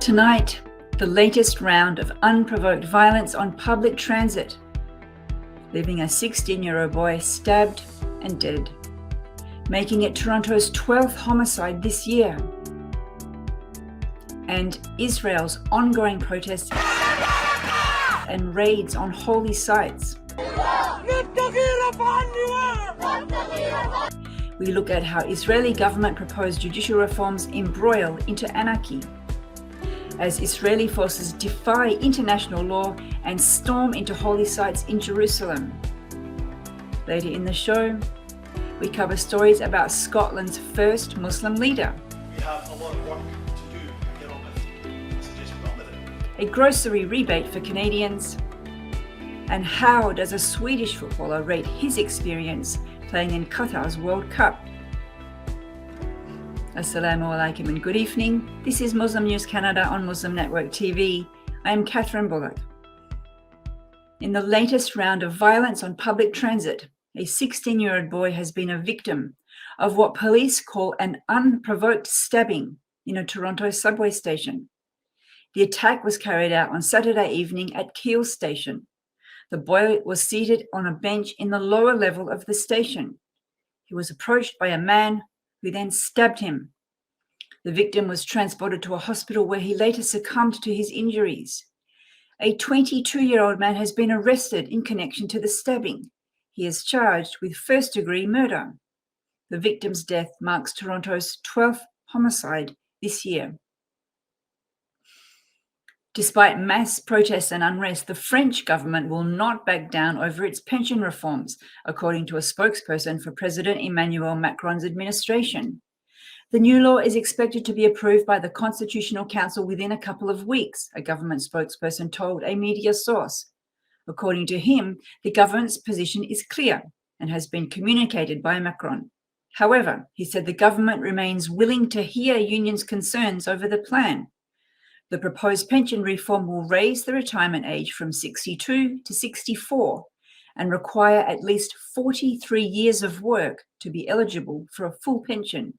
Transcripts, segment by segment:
Tonight, the latest round of unprovoked violence on public transit, leaving a 16-year-old boy stabbed and dead, making it Toronto's 12th homicide this year, and Israel's ongoing protests and raids on holy sites. We look at how Israeli government proposed judicial reforms embroil into anarchy, as Israeli forces defy international law and storm into holy sites in Jerusalem. Later in the show, we cover stories about Scotland's first Muslim leader. We have a lot of work to do to get on with. I suggest we get on with it. A grocery rebate for Canadians, and how does a Swedish footballer rate his experience playing in Qatar's World Cup? Assalamu alaikum and good evening. This is Muslim News Canada on Muslim Network TV. I am Catherine Bullock. In the latest round of violence on public transit, a 16-year-old boy has been a victim of what police call an unprovoked stabbing in a Toronto subway station. The attack was carried out on Saturday evening at Keele Station. The boy was seated on a bench in the lower level of the station. He was approached by a man who then stabbed him. The victim was transported to a hospital where he later succumbed to his injuries. A 22-year-old man has been arrested in connection to the stabbing. He is charged with first-degree murder. The victim's death marks Toronto's 12th homicide this year. Despite mass protests and unrest, the French government will not back down over its pension reforms, according to a spokesperson for President Emmanuel Macron's administration. The new law is expected to be approved by the Constitutional Council within a couple of weeks, a government spokesperson told a media source. According to him, the government's position is clear and has been communicated by Macron. However, he said the government remains willing to hear unions' concerns over the plan. The proposed pension reform will raise the retirement age from 62 to 64 and require at least 43 years of work to be eligible for a full pension.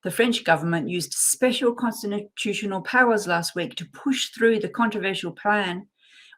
The French government used special constitutional powers last week to push through the controversial plan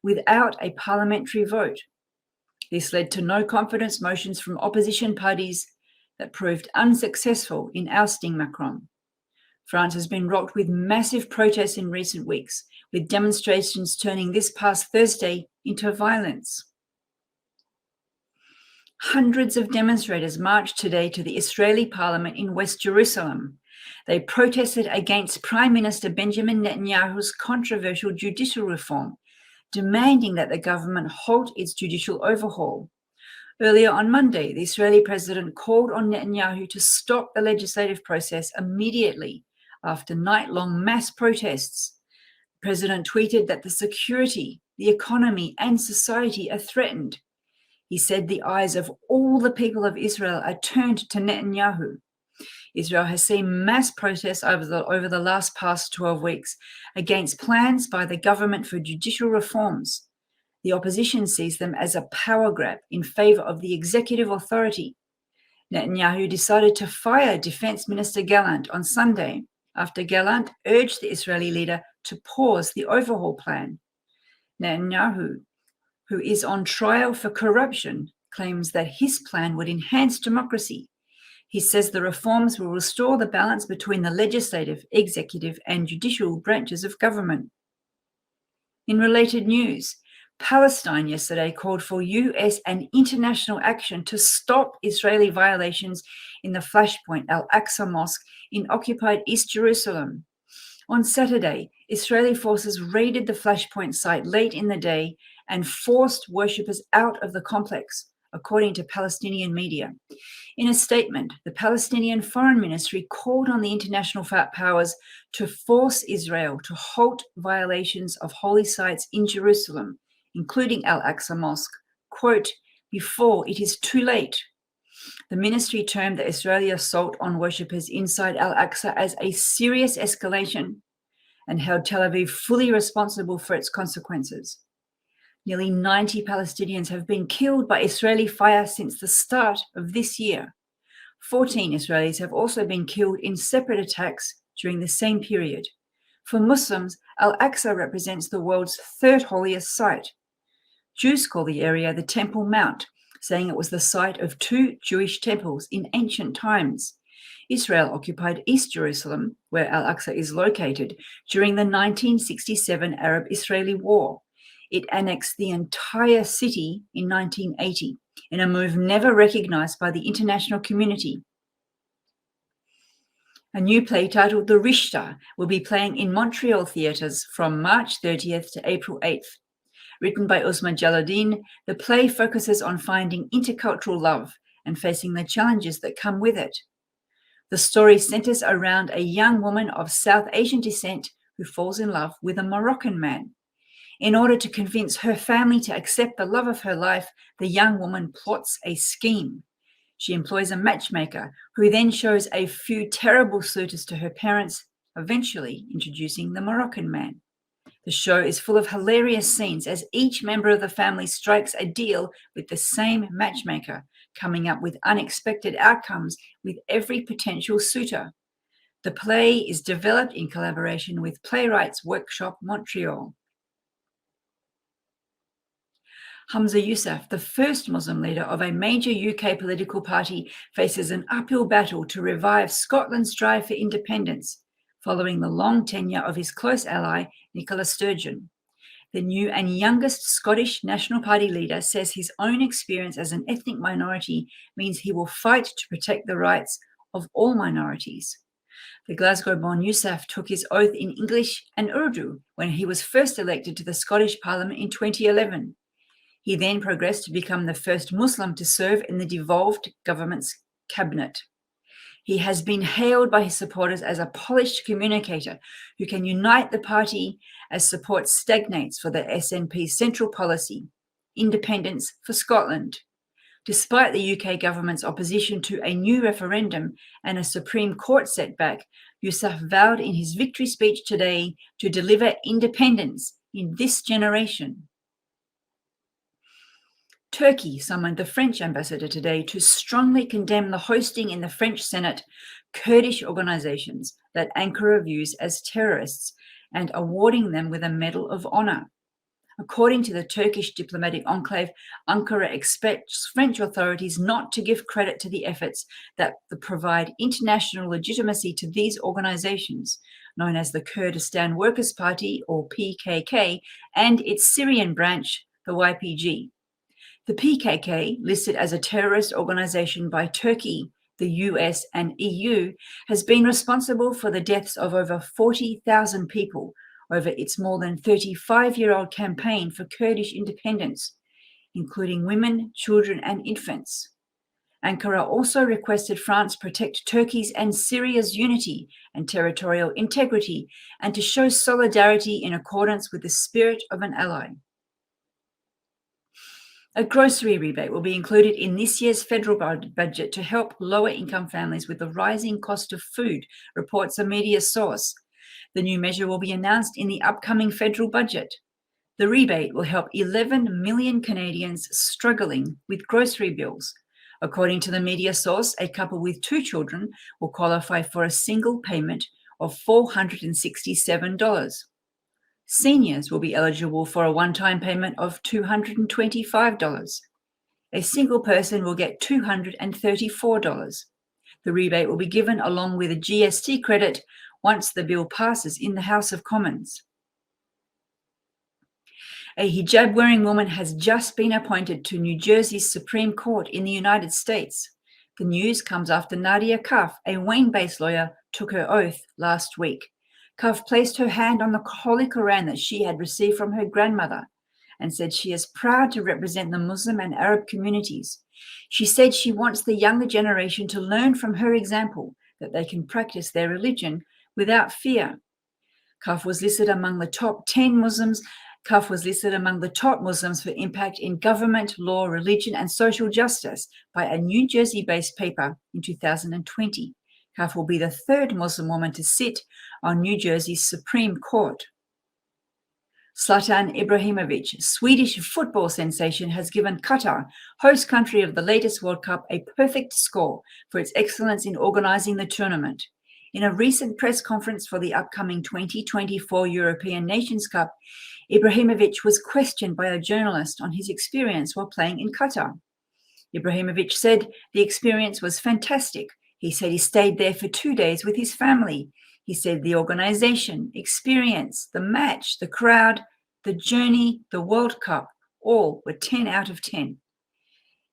without a parliamentary vote. This led to no confidence motions from opposition parties that proved unsuccessful in ousting Macron. France has been rocked with massive protests in recent weeks, with demonstrations turning this past Thursday into violence. Hundreds of demonstrators marched today to the Israeli parliament in West Jerusalem. They protested against Prime Minister Benjamin Netanyahu's controversial judicial reform, demanding that the government halt its judicial overhaul. Earlier on Monday, the Israeli president called on Netanyahu to stop the legislative process immediately after night-long mass protests. The president tweeted that the security, the economy, and society are threatened. He said the eyes of all the people of Israel are turned to Netanyahu. Israel has seen mass protests over the past 12 weeks against plans by the government for judicial reforms. The opposition sees them as a power grab in favor of the executive authority. Netanyahu decided to fire Defense Minister Gallant on Sunday after Gallant urged the Israeli leader to pause the overhaul plan. Netanyahu, who is on trial for corruption, claims that his plan would enhance democracy. He says the reforms will restore the balance between the legislative, executive, and judicial branches of government. In related news, Palestine yesterday called for US and international action to stop Israeli violations in the flashpoint Al-Aqsa mosque in occupied East Jerusalem. On Saturday, Israeli forces raided the flashpoint site late in the day and forced worshippers out of the complex, according to Palestinian media. In a statement, the Palestinian Foreign Ministry called on the international powers to force Israel to halt violations of holy sites in Jerusalem, including Al-Aqsa Mosque, quote, before it is too late. The ministry termed the Israeli assault on worshippers inside Al-Aqsa as a serious escalation and held Tel Aviv fully responsible for its consequences. Nearly 90 Palestinians have been killed by Israeli fire since the start of this year. 14 Israelis have also been killed in separate attacks during the same period. For Muslims, Al-Aqsa represents the world's third holiest site. Jews call the area the Temple Mount, saying it was the site of 2 Jewish temples in ancient times. Israel occupied East Jerusalem, where Al-Aqsa is located, during the 1967 Arab-Israeli War. It annexed the entire city in 1980, in a move never recognized by the international community. A new play titled The Rishta will be playing in Montreal theatres from March 30th to April 8th. Written by Uzma Jalauddin, the play focuses on finding intercultural love and facing the challenges that come with it. The story centers around a young woman of South Asian descent who falls in love with a Moroccan man. In order to convince her family to accept the love of her life, the young woman plots a scheme. She employs a matchmaker who then shows a few terrible suitors to her parents, eventually introducing the Moroccan man. The show is full of hilarious scenes as each member of the family strikes a deal with the same matchmaker, coming up with unexpected outcomes with every potential suitor. The play is developed in collaboration with Playwrights Workshop Montreal. Hamza Yousaf, the first Muslim leader of a major UK political party, faces an uphill battle to revive Scotland's drive for independence, following the long tenure of his close ally, Nicola Sturgeon. The new and youngest Scottish National Party leader says his own experience as an ethnic minority means he will fight to protect the rights of all minorities. The Glasgow-born Yousaf took his oath in English and Urdu when he was first elected to the Scottish Parliament in 2011. He then progressed to become the first Muslim to serve in the devolved government's cabinet. He has been hailed by his supporters as a polished communicator who can unite the party as support stagnates for the SNP's central policy, independence for Scotland. Despite the UK government's opposition to a new referendum and a Supreme Court setback, Yousaf vowed in his victory speech today to deliver independence in this generation. Turkey summoned the French ambassador today to strongly condemn the hosting in the French Senate Kurdish organizations that Ankara views as terrorists and awarding them with a Medal of Honor. According to the Turkish diplomatic enclave, Ankara expects French authorities not to give credit to the efforts that provide international legitimacy to these organizations, known as the Kurdistan Workers' Party, or PKK, and its Syrian branch, the YPG. The PKK, listed as a terrorist organization by Turkey, the US, and EU, has been responsible for the deaths of over 40,000 people over its more than 35-year-old campaign for Kurdish independence, including women, children, and infants. Ankara also requested France protect Turkey's and Syria's unity and territorial integrity and to show solidarity in accordance with the spirit of an ally. A grocery rebate will be included in this year's federal budget to help lower-income families with the rising cost of food, reports a media source. The new measure will be announced in the upcoming federal budget. The rebate will help 11 million Canadians struggling with grocery bills. According to the media source, a couple with 2 children will qualify for a single payment of $467. Seniors will be eligible for a one-time payment of $225. A single person will get $234. The rebate will be given along with a GST credit once the bill passes in the House of Commons. A hijab-wearing woman has just been appointed to New Jersey's Supreme Court in the United States. The news comes after Nadia Kaf, a Wayne-based lawyer, took her oath last week. Kaf placed her hand on the Holy Quran that she had received from her grandmother and said she is proud to represent the Muslim and Arab communities. She said she wants the younger generation to learn from her example that they can practice their religion without fear. Kaf was listed among the top 10 Muslims. Kaf was listed among the top Muslims for impact in government, law, religion, and social justice by a New Jersey-based paper in 2020. Kaf will be the third Muslim woman to sit on New Jersey's Supreme Court. Zlatan Ibrahimovic, Swedish football sensation, has given Qatar, host country of the latest World Cup, a perfect score for its excellence in organizing the tournament. In a recent press conference for the upcoming 2024 European Nations Cup, Ibrahimovic was questioned by a journalist on his experience while playing in Qatar. Ibrahimovic said the experience was fantastic. He said he stayed there for 2 days with his family. He said the organization, experience, the match, the crowd, the journey, the World Cup, all were 10 out of 10.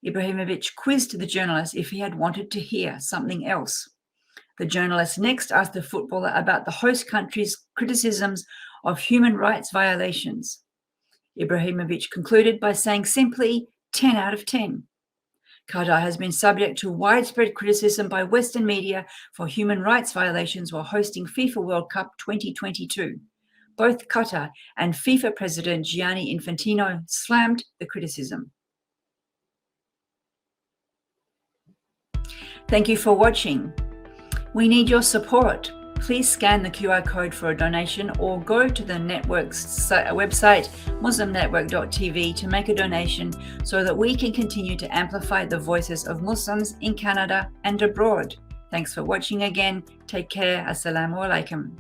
Ibrahimovic quizzed the journalist if he had wanted to hear something else. The journalist next asked the footballer about the host country's criticisms of human rights violations. Ibrahimovic concluded by saying simply 10 out of 10. Qatar has been subject to widespread criticism by Western media for human rights violations while hosting FIFA World Cup 2022. Both Qatar and FIFA President Gianni Infantino slammed the criticism. Thank you for watching. We need your support. Please scan the QR code for a donation or go to the network's website, muslimnetworktv, to make a donation so that we can continue to amplify the voices of Muslims in Canada and abroad. Thanks for watching again. Take care. Assalamu alaikum.